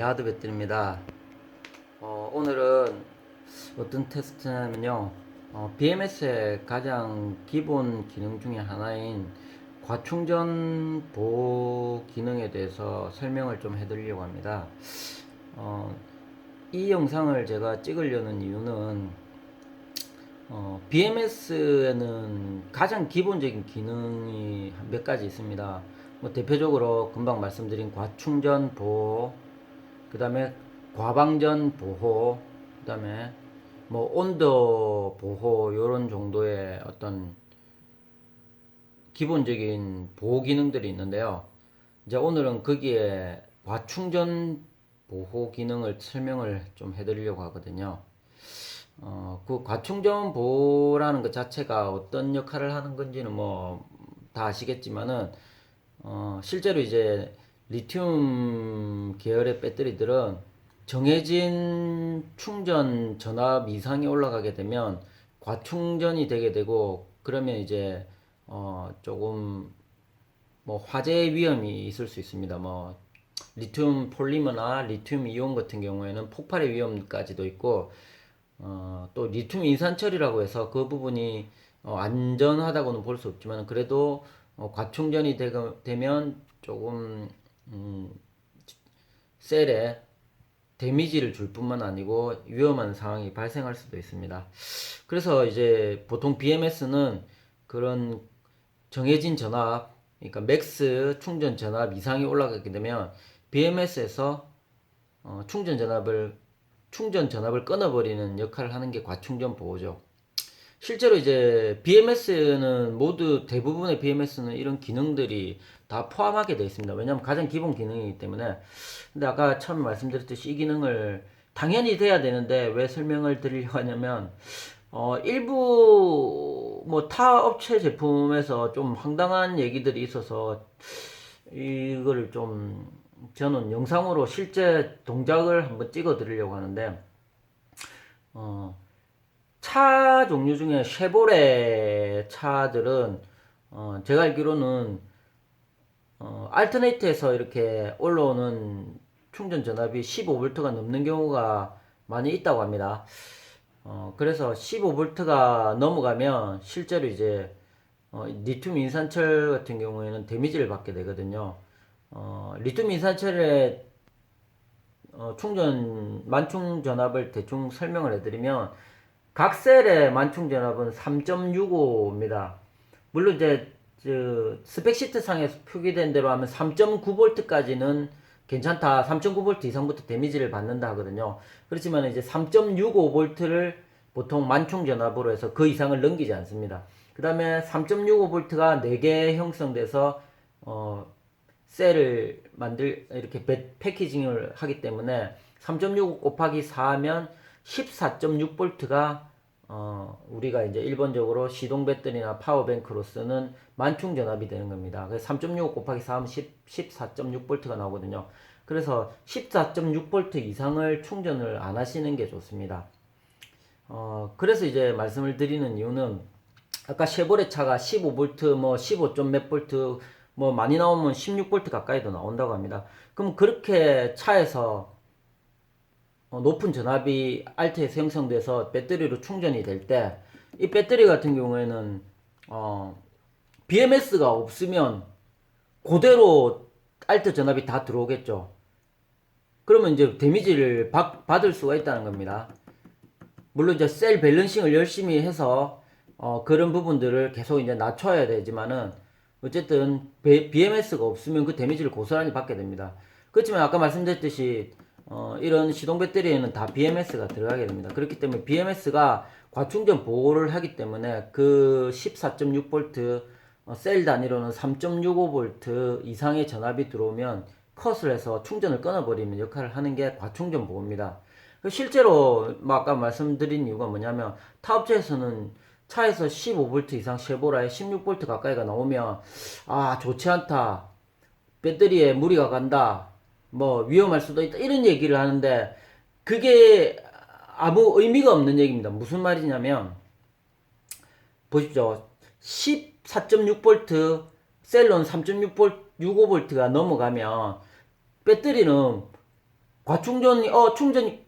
하드 배터리입니다. 오늘은 어떤 테스트냐면요. BMS의 가장 기본 기능 중에 하나인 과충전 보호 기능에 대해서 설명을 좀 해드리려고 합니다. 이 영상을 제가 찍으려는 이유는 BMS에는 가장 기본적인 기능이 몇 가지 있습니다. 뭐 대표적으로 금방 말씀드린 과충전 보호, 그 다음에 과방전 보호, 그 다음에 뭐 온도 보호, 요런 정도의 어떤 기본적인 보호 기능들이 있는데요. 이제 오늘은 거기에 과충전 보호 기능을 설명을 좀 해드리려고 하거든요. 그 과충전 보호라는 것 자체가 어떤 역할을 하는 건지는 뭐 다 아시겠지만은, 실제로 이제 리튬 계열의 배터리들은 정해진 충전 전압 이상이 올라가게 되면 과충전이 되게 되고, 그러면 이제 조금 뭐 화재 위험이 있을 수 있습니다. 뭐 리튬 폴리머나 리튬 이온 같은 경우에는 폭발의 위험까지도 있고, 또 리튬 인산철이라고 해서 그 부분이 안전하다고는 볼 수 없지만, 그래도 과충전이 되면 조금 음, 셀에 데미지를 줄 뿐만 아니고 위험한 상황이 발생할 수도 있습니다. 그래서 이제 보통 BMS는 그런 정해진 전압, 그러니까 맥스 충전 전압 이상이 올라가게 되면 BMS에서 충전 전압을 끊어버리는 역할을 하는 게 과충전 보호죠. 실제로 이제 BMS는 모두 대부분의 BMS는 이런 기능들이 다 포함하게 되어 있습니다. 왜냐하면 가장 기본 기능이기 때문에. 근데 아까 처음 말씀드렸듯이 이 기능을 당연히 돼야 되는데 왜 설명을 드리려고 하냐면, 일부 뭐 타 업체 제품에서 좀 황당한 얘기들이 있어서 이거를 좀 저는 영상으로 실제 동작을 한번 찍어 드리려고 하는데, 어, 차 종류 중에 쉐보레 차들은 제가 알기로는 알터네이트에서 이렇게 올라오는 충전 전압이 15V가 넘는 경우가 많이 있다고 합니다. 그래서 15V가 넘어가면 실제로 이제 리튬 인산철 같은 경우에는 데미지를 받게 되거든요. 리튬 인산철의 만충 전압을 대충 설명을 해드리면, 각 셀의 만충 전압은 3.65입니다. 물론 이제 스펙시트 상에서 표기된 대로 하면 3.9V까지는 괜찮다. 3.9V 이상부터 데미지를 받는다 하거든요. 그렇지만 이제 3.65V를 보통 만충 전압으로 해서 그 이상을 넘기지 않습니다. 그 다음에 3.65V가 4개 형성돼서 셀을 이렇게 패키징을 하기 때문에 3.65 곱하기 4하면 14.6V가 우리가 이제 일반적으로 시동 배터리나 파워뱅크로 쓰는 만충 전압이 되는 겁니다. 그래서 3.65 곱하기 4하면 14.6V가 나오거든요. 그래서 14.6V 이상을 충전을 안 하시는 게 좋습니다. 그래서 이제 말씀을 드리는 이유는, 아까 쉐보레 차가 15V, 뭐 15점 몇 볼트, 뭐 많이 나오면 16V 가까이도 나온다고 합니다. 그럼 그렇게 차에서 높은 전압이 알트에서 형성돼서 배터리로 충전이 될 때, 이 배터리 같은 경우에는 BMS가 없으면 그대로 알트 전압이 다 들어오겠죠. 그러면 이제 데미지를 받을 수가 있다는 겁니다. 물론 이제 셀 밸런싱을 열심히 해서 그런 부분들을 계속 이제 낮춰야 되지만은, 어쨌든 BMS가 없으면 그 데미지를 고스란히 받게 됩니다. 그렇지만 아까 말씀드렸듯이 이런 시동 배터리에는 다 BMS가 들어가게 됩니다. 그렇기 때문에 BMS가 과충전 보호를 하기 때문에 그 14.6V, 셀 단위로는 3.65V 이상의 전압이 들어오면 컷을 해서 충전을 끊어버리는 역할을 하는 게 과충전 보호입니다. 실제로 뭐 아까 말씀드린 이유가 뭐냐면, 타업체에서는 차에서 15V 이상 쉐보라에 16V 가까이가 나오면 좋지 않다, 배터리에 무리가 간다, 뭐 위험할 수도 있다, 이런 얘기를 하는데, 그게 아무 의미가 없는 얘기입니다. 무슨 말이냐면, 보십시오. 14.6V, 셀론 3.6V, 65V가 넘어가면 배터리는 과충전이 충전이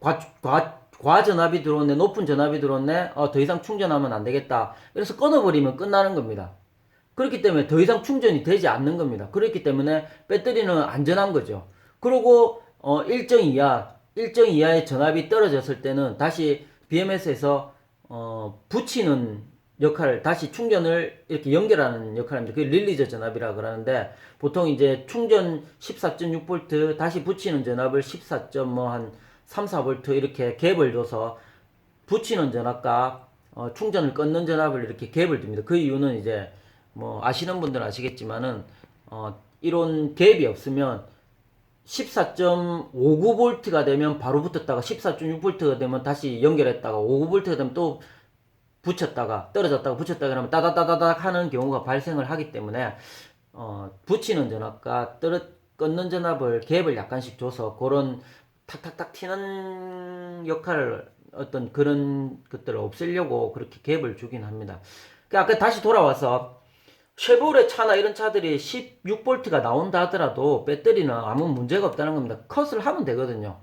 과전압이 들어오네, 높은 전압이 들어오네, 더 이상 충전하면 안 되겠다. 그래서 끊어버리면 끝나는 겁니다. 그렇기 때문에 더 이상 충전이 되지 않는 겁니다. 그렇기 때문에 배터리는 안전한 거죠. 그리고 일정 이하의 전압이 떨어졌을 때는 다시 BMS에서 붙이는 역할을, 다시 충전을 이렇게 연결하는 역할을 합니다. 그게 릴리저 전압이라 그러는데, 보통 이제 충전 14.6V 다시 붙이는 전압을 14. 한 3, 4V 이렇게 갭을 줘서 붙이는 전압과 충전을 끊는 전압을 이렇게 갭을 둡니다. 그 이유는 이제 뭐 아시는 분들은 아시겠지만은 이런 갭이 없으면 14.59V가 되면 바로 붙었다가 14.6V가 되면 다시 연결했다가 59V가 되면 또 붙였다가 떨어졌다가 붙였다가 하면 따다다다닥 하는 경우가 발생을 하기 때문에 붙이는 전압과 끊는 전압을 갭을 약간씩 줘서 그런 탁탁탁 튀는 역할을, 어떤 그런 것들을 없애려고 그렇게 갭을 주긴 합니다. 아까 다시 돌아와서 쉐보레 차나 이런 차들이 16V가 나온다 하더라도 배터리는 아무 문제가 없다는 겁니다. 컷을 하면 되거든요.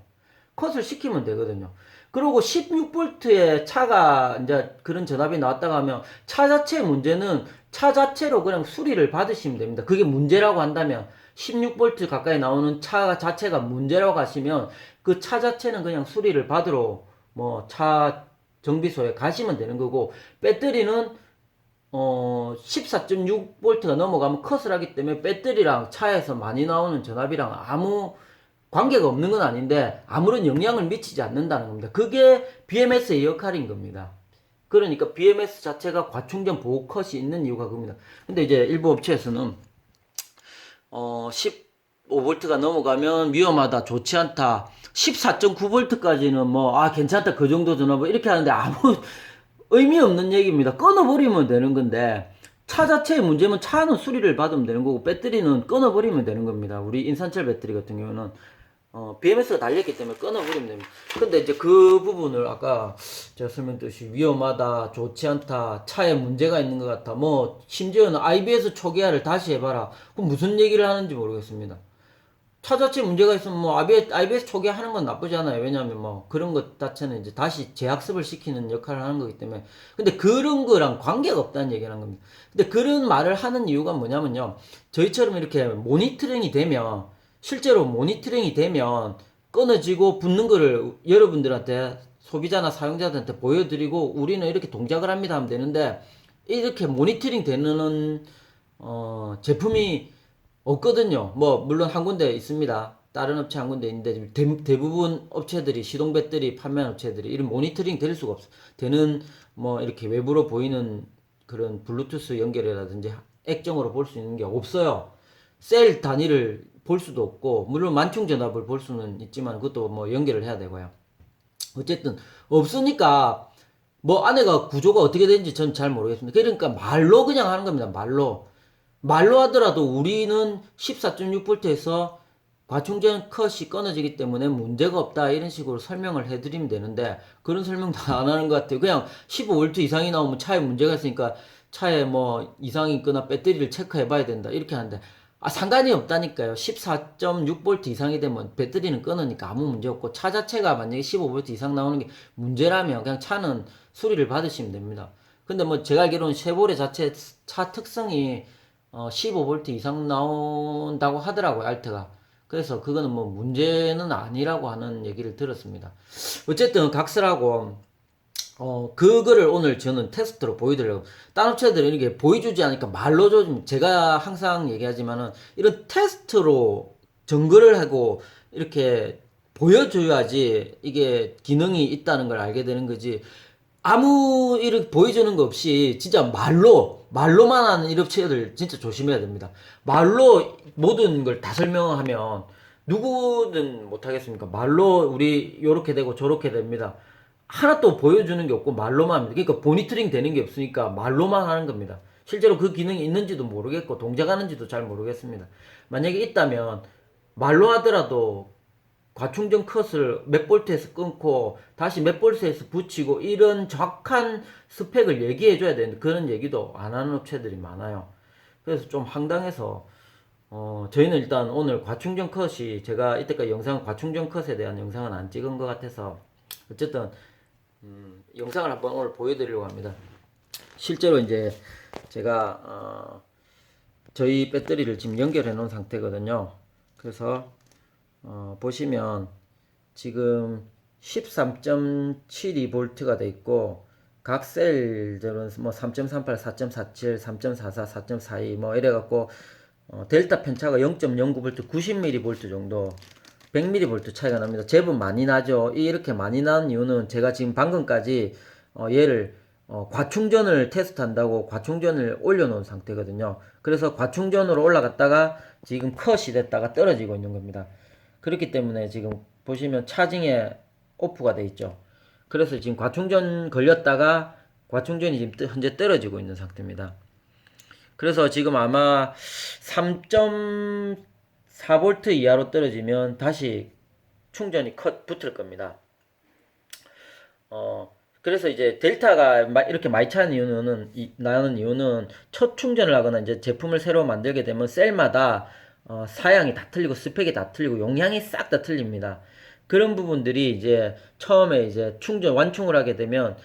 컷을 시키면 되거든요. 그리고 16V의 차가 이제 그런 전압이 나왔다가 하면 차 자체의 문제는 차 자체로 그냥 수리를 받으시면 됩니다. 그게 문제라고 한다면 16V 가까이 나오는 차 자체가 문제라고 하시면 그 차 자체는 그냥 수리를 받으러 뭐 차 정비소에 가시면 되는 거고, 배터리는 14.6V가 넘어가면 컷을 하기 때문에 배터리랑 차에서 많이 나오는 전압이랑 아무 관계가 없는 건 아닌데 아무런 영향을 미치지 않는다는 겁니다. 그게 BMS의 역할인 겁니다. 그러니까 BMS 자체가 과충전 보호 컷이 있는 이유가 그겁니다. 근데 이제 일부 업체에서는 15V가 넘어가면 위험하다, 좋지 않다, 14.9V까지는 괜찮다, 그 정도 전압 이렇게 하는데 아무 의미 없는 얘기입니다. 끊어버리면 되는 건데, 차 자체의 문제면 차는 수리를 받으면 되는 거고 배터리는 끊어버리면 되는 겁니다. 우리 인산철 배터리 같은 경우는 BMS가 달렸기 때문에 끊어버리면 됩니다. 근데 이제 그 부분을 아까 제가 설명드렸듯이 위험하다, 좋지 않다, 차에 문제가 있는 것 같아, 심지어는 IBS 초기화를 다시 해봐라. 그럼 무슨 얘기를 하는지 모르겠습니다. 차 자체 문제가 있으면 IBS 초기화 하는 건 나쁘지 않아요. 왜냐하면 그런 것 자체는 이제 다시 재학습을 시키는 역할을 하는 거기 때문에. 근데 그런 거랑 관계가 없다는 얘기를 하는 겁니다. 근데 그런 말을 하는 이유가 뭐냐면요, 저희처럼 이렇게 모니터링이 되면, 실제로 모니터링이 되면 끊어지고 붙는 거를 여러분들한테, 소비자나 사용자들한테 보여드리고 우리는 이렇게 동작을 합니다 하면 되는데, 이렇게 모니터링 되는 제품이 없거든요. 물론 한 군데 있습니다. 다른 업체 한 군데 있는데 대부분 업체들이, 시동 배터리 판매하는 업체들이 이런 모니터링 될 수가 없어. 되는 이렇게 외부로 보이는 그런 블루투스 연결이라든지 액정으로 볼 수 있는 게 없어요. 셀 단위를 볼 수도 없고, 물론 만충 전압을 볼 수는 있지만 그것도 연결을 해야 되고요. 어쨌든 없으니까 안에가 구조가 어떻게 되는지 전 잘 모르겠습니다. 그러니까 말로 그냥 하는 겁니다. 말로 하더라도 우리는 14.6V에서 과충전 컷이 끊어지기 때문에 문제가 없다, 이런 식으로 설명을 해드리면 되는데 그런 설명도 안 하는 것 같아요. 그냥 15V 이상이 나오면 차에 문제가 있으니까 차에 이상이 있거나 배터리를 체크해 봐야 된다, 이렇게 하는데 상관이 없다니까요. 14.6V 이상이 되면 배터리는 끊으니까 아무 문제 없고, 차 자체가 만약에 15V 이상 나오는 게 문제라면 그냥 차는 수리를 받으시면 됩니다. 근데 제가 알기로는 쉐보레 자체 차 특성이 15V 이상 나온다고 하더라고요, 알트가. 그래서 그거는 문제는 아니라고 하는 얘기를 들었습니다. 어쨌든 각설하고 그거를 오늘 저는 테스트로 보여드리려고. 딴 업체들은 이렇게 보여주지 않으니까 말로 좀, 제가 항상 얘기하지만은 이런 테스트로 증거를 하고 이렇게 보여줘야지 이게 기능이 있다는 걸 알게 되는 거지. 아무 이렇게 보여주는 거 없이 진짜 말로만 하는 이 업체들 진짜 조심해야 됩니다. 말로 모든 걸 다 설명하면 누구든 못하겠습니까? 말로 우리 요렇게 되고 저렇게 됩니다. 하나 또 보여주는 게 없고 말로만 합니다. 그러니까 모니터링 되는 게 없으니까 말로만 하는 겁니다. 실제로 그 기능이 있는지도 모르겠고 동작하는지도 잘 모르겠습니다. 만약에 있다면 말로 하더라도 과충전 컷을 몇 볼트에서 끊고 다시 몇 볼트에서 붙이고 이런 정확한 스펙을 얘기해 줘야 되는데 그런 얘기도 안 하는 업체들이 많아요. 그래서 좀 황당해서 저희는 일단 오늘 과충전 컷이 제가 이때까지 과충전 컷에 대한 영상은 안 찍은 것 같아서 어쨌든 영상을 한번 오늘 보여드리려고 합니다. 실제로 이제 제가 저희 배터리를 지금 연결해 놓은 상태거든요. 그래서 보시면 지금 13.72V가 돼 있고 각 셀들은 뭐 3.38, 4.47, 3.44, 4.42 뭐 이래 갖고 델타 편차가 0.09V, 90mV 정도 100mV 차이가 납니다. 제법 많이 나죠. 이렇게 많이 나는 이유는 제가 지금 방금까지 얘를 과충전을 테스트한다고 과충전을 올려놓은 상태거든요. 그래서 과충전으로 올라갔다가 지금 컷이 됐다가 떨어지고 있는 겁니다. 그렇기 때문에 지금 보시면 차징에 오프가 돼 있죠. 그래서 지금 과충전 걸렸다가 과충전이 지금 현재 떨어지고 있는 상태입니다. 그래서 지금 아마 3.4V 이하로 떨어지면 다시 충전이 붙을 겁니다. 그래서 이제 델타가 이렇게 많이 차는 나는 이유는 첫 충전을 하거나 이제 제품을 새로 만들게 되면 셀마다 사양이 다 틀리고 스펙이 다 틀리고 용량이 싹 다 틀립니다. 그런 부분들이 이제 처음에 이제 완충을 하게 되면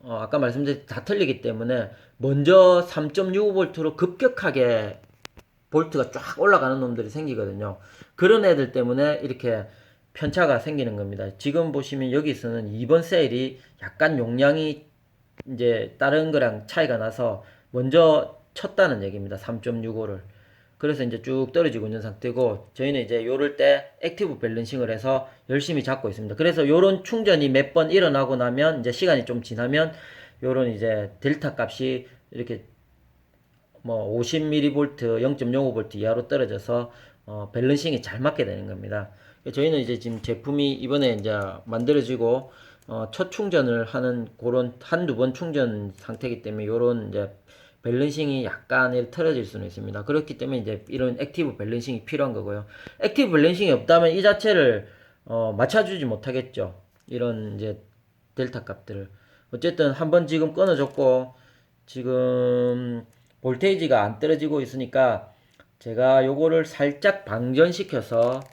아까 말씀드린 다 틀리기 때문에 먼저 3.65V로 급격하게 볼트가 쫙 올라가는 놈들이 생기거든요. 그런 애들 때문에 이렇게 편차가 생기는 겁니다. 지금 보시면 여기서는 2번 셀이 약간 용량이 이제 다른 거랑 차이가 나서 먼저 쳤다는 얘기입니다. 3.65를. 그래서 이제 쭉 떨어지고 있는 상태고 저희는 이제 요럴 때 액티브 밸런싱을 해서 열심히 잡고 있습니다. 그래서 요런 충전이 몇 번 일어나고 나면 이제 시간이 좀 지나면 요런 이제 델타 값이 이렇게 뭐 50mV, 0.05V 이하로 떨어져서 밸런싱이 잘 맞게 되는 겁니다. 저희는 이제 지금 제품이 이번에 이제 만들어지고 첫 충전을 하는 그런 한두 번 충전 상태이기 때문에 요런 이제 밸런싱이 약간 틀어질 수는 있습니다. 그렇기 때문에 이제 이런 액티브 밸런싱이 필요한 거고요. 액티브 밸런싱이 없다면 이 자체를 맞춰주지 못하겠죠. 이런 이제 델타 값들을. 어쨌든 한번 지금 끊어졌고 지금 볼테이지가 안 떨어지고 있으니까 제가 요거를 살짝 방전시키면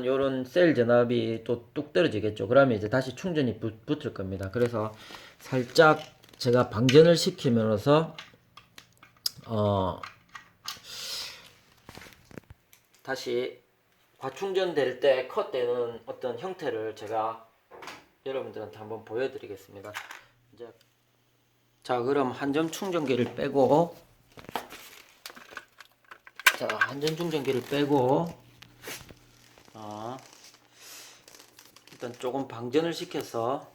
요런 셀 전압이 또 뚝 떨어지겠죠. 그러면 이제 다시 충전이 붙을 겁니다. 그래서 살짝 제가 방전을 시키면서 다시 과충전 될 때 컷 되는 어떤 형태를 제가 여러분들한테 한번 보여드리겠습니다. 이제 자, 그럼 한전 충전기를 빼고 일단 조금 방전을 시켜서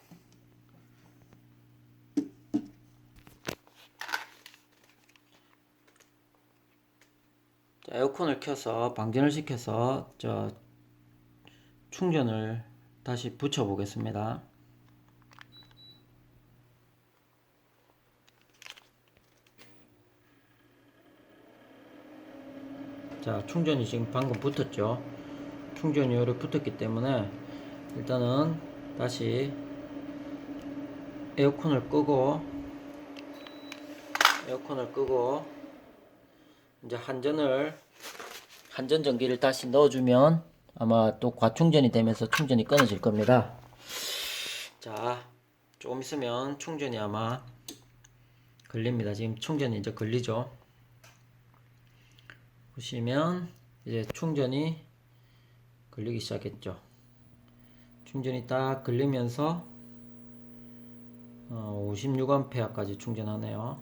에어컨을 켜서 방전을 시켜서 충전을 다시 붙여 보겠습니다. 자, 충전이 지금 방금 붙었죠. 충전이 이렇게 붙었기 때문에 일단은 다시 에어컨을 끄고 이제 한전 전기를 다시 넣어주면 아마 또 과충전이 되면서 충전이 끊어질 겁니다. 자, 조금 있으면 충전이 아마 걸립니다. 지금 충전이 이제 걸리죠. 보시면 이제 충전이 걸리기 시작했죠. 충전이 딱 걸리면서 56A까지 충전하네요.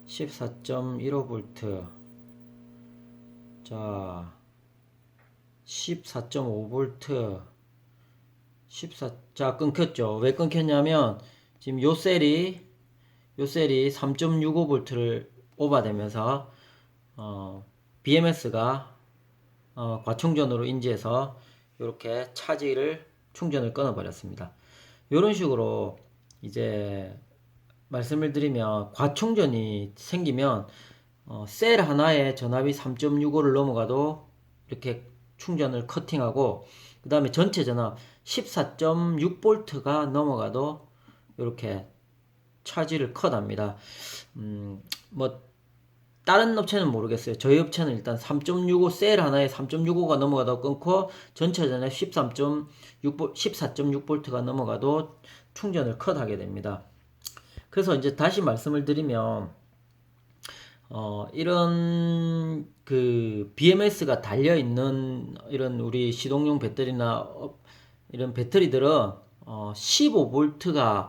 14.15V 자 14.5V 자 끊겼죠. 왜 끊겼냐면 지금 요 셀이 3.65V를 오버되면서 BMS가 과충전으로 인지해서 이렇게 충전을 끊어 버렸습니다. 이런 식으로 이제 말씀을 드리면 과충전이 생기면 셀 하나에 전압이 3.65를 넘어가도 이렇게 충전을 커팅하고 그 다음에 전체 전압 14.6V가 넘어가도 이렇게 차지를 컷합니다. 뭐 다른 업체는 모르겠어요. 저희 업체는 일단 3.65 셀 하나에 3.65가 넘어가도 끊고 전체전에 14.6V가 넘어가도 충전을 컷하게 됩니다. 그래서 이제 다시 말씀을 드리면 이런 그 BMS가 달려 있는 이런 우리 시동용 배터리나 이런 배터리들은 15V가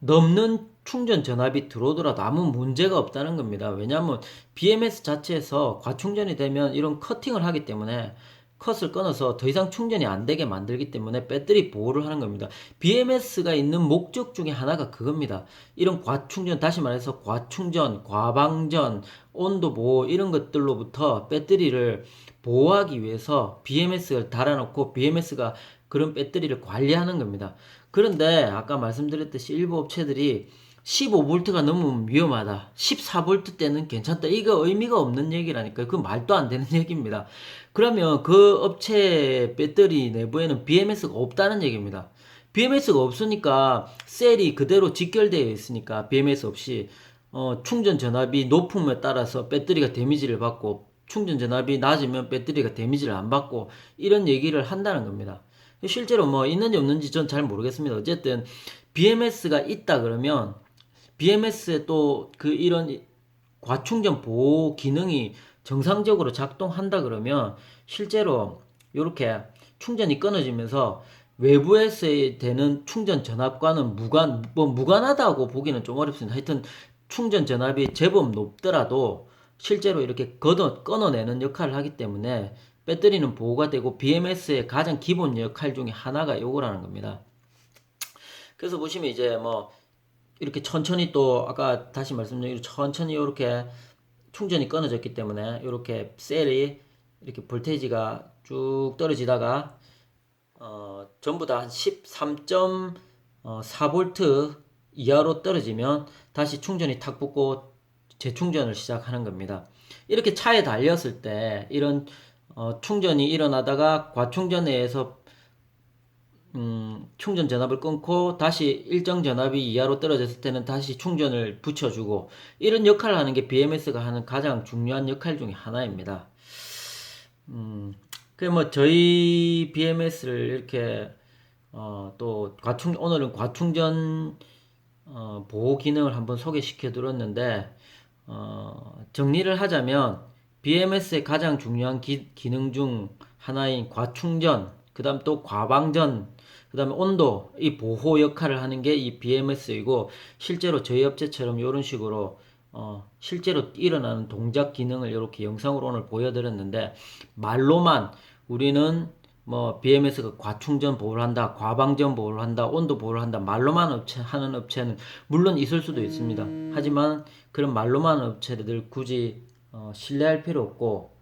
넘는 충전 전압이 들어오더라도 아무 문제가 없다는 겁니다. 왜냐하면 BMS 자체에서 과충전이 되면 이런 커팅을 하기 때문에 컷을 끊어서 더 이상 충전이 안 되게 만들기 때문에 배터리 보호를 하는 겁니다. BMS가 있는 목적 중에 하나가 그겁니다. 이런 과충전, 다시 말해서 과충전, 과방전, 온도 보호 이런 것들로부터 배터리를 보호하기 위해서 BMS를 달아놓고 BMS가 그런 배터리를 관리하는 겁니다. 그런데 아까 말씀드렸듯이 일부 업체들이 15V가 넘으면 위험하다. 14V 때는 괜찮다. 이거 의미가 없는 얘기라니까요. 그 말도 안 되는 얘기입니다. 그러면 그 업체 배터리 내부에는 BMS가 없다는 얘기입니다. BMS가 없으니까 셀이 그대로 직결되어 있으니까 BMS 없이 충전 전압이 높음에 따라서 배터리가 데미지를 받고 충전 전압이 낮으면 배터리가 데미지를 안 받고 이런 얘기를 한다는 겁니다. 실제로 뭐 있는지 없는지 전 잘 모르겠습니다. 어쨌든 BMS가 있다 그러면 BMS에 또 그 이런 과충전 보호 기능이 정상적으로 작동한다 그러면 실제로 이렇게 충전이 끊어지면서 외부에서 되는 충전 전압과는 무관하다고 보기는 좀 어렵습니다. 하여튼 충전 전압이 제법 높더라도 실제로 이렇게 끊어내는 역할을 하기 때문에 배터리는 보호가 되고 BMS의 가장 기본 역할 중에 하나가 요거라는 겁니다. 그래서 보시면 이제 뭐 이렇게 천천히 또 아까 다시 말씀드린 천천히 이렇게 충전이 끊어졌기 때문에 이렇게 셀이 이렇게 볼테이지가 쭉 떨어지다가 전부 다 한 13.4V 이하로 떨어지면 다시 충전이 탁 붙고 재충전을 시작하는 겁니다. 이렇게 차에 달렸을 때 이런 충전이 일어나다가 과충전에 의해서 충전 전압을 끊고 다시 일정 전압이 이하로 떨어졌을 때는 다시 충전을 붙여주고 이런 역할을 하는 게 BMS가 하는 가장 중요한 역할 중에 하나입니다. 그 뭐 저희 BMS를 이렇게 또 오늘은 과충전 보호 기능을 한번 소개시켜 드렸는데 정리를 하자면 BMS의 가장 중요한 기능 중 하나인 과충전, 그 다음 또 과방전, 그 다음에 온도, 이 보호 역할을 하는 게 이 BMS이고, 실제로 저희 업체처럼 이런 식으로 실제로 일어나는 동작 기능을 이렇게 영상으로 오늘 보여드렸는데, 말로만 우리는 뭐 BMS가 과충전 보호를 한다, 과방전 보호를 한다, 온도 보호를 한다, 말로만 하는 업체는 물론 있을 수도 있습니다. 하지만 그런 말로만 하는 업체들 굳이 신뢰할 필요 없고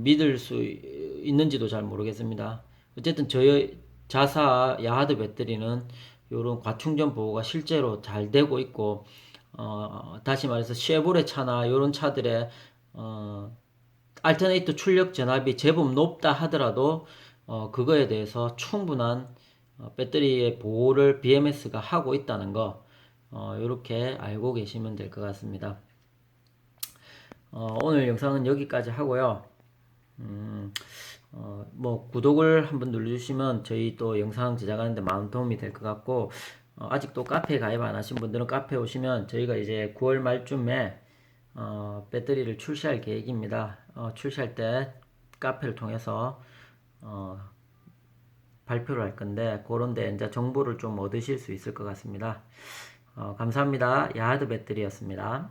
믿을 수 있는지도 잘 모르겠습니다. 어쨌든 저희 자사 야하드 배터리는 이런 과충전 보호가 실제로 잘 되고 있고 다시 말해서 쉐보레 차나 이런 차들의 알터네이터 출력 전압이 제법 높다 하더라도 그거에 대해서 충분한 배터리의 보호를 BMS가 하고 있다는 거 이렇게 알고 계시면 될 것 같습니다. 오늘 영상은 여기까지 하고요. 뭐 구독을 한번 눌러주시면 저희 또 영상 제작하는데 많은 도움이 될 것 같고 아직도 카페에 가입 안 하신 분들은 카페에 오시면 저희가 이제 9월 말쯤에 배터리를 출시할 계획입니다. 출시할 때 카페를 통해서 발표를 할 건데 그런데 이제 정보를 좀 얻으실 수 있을 것 같습니다. 감사합니다. 야하드 배터리였습니다.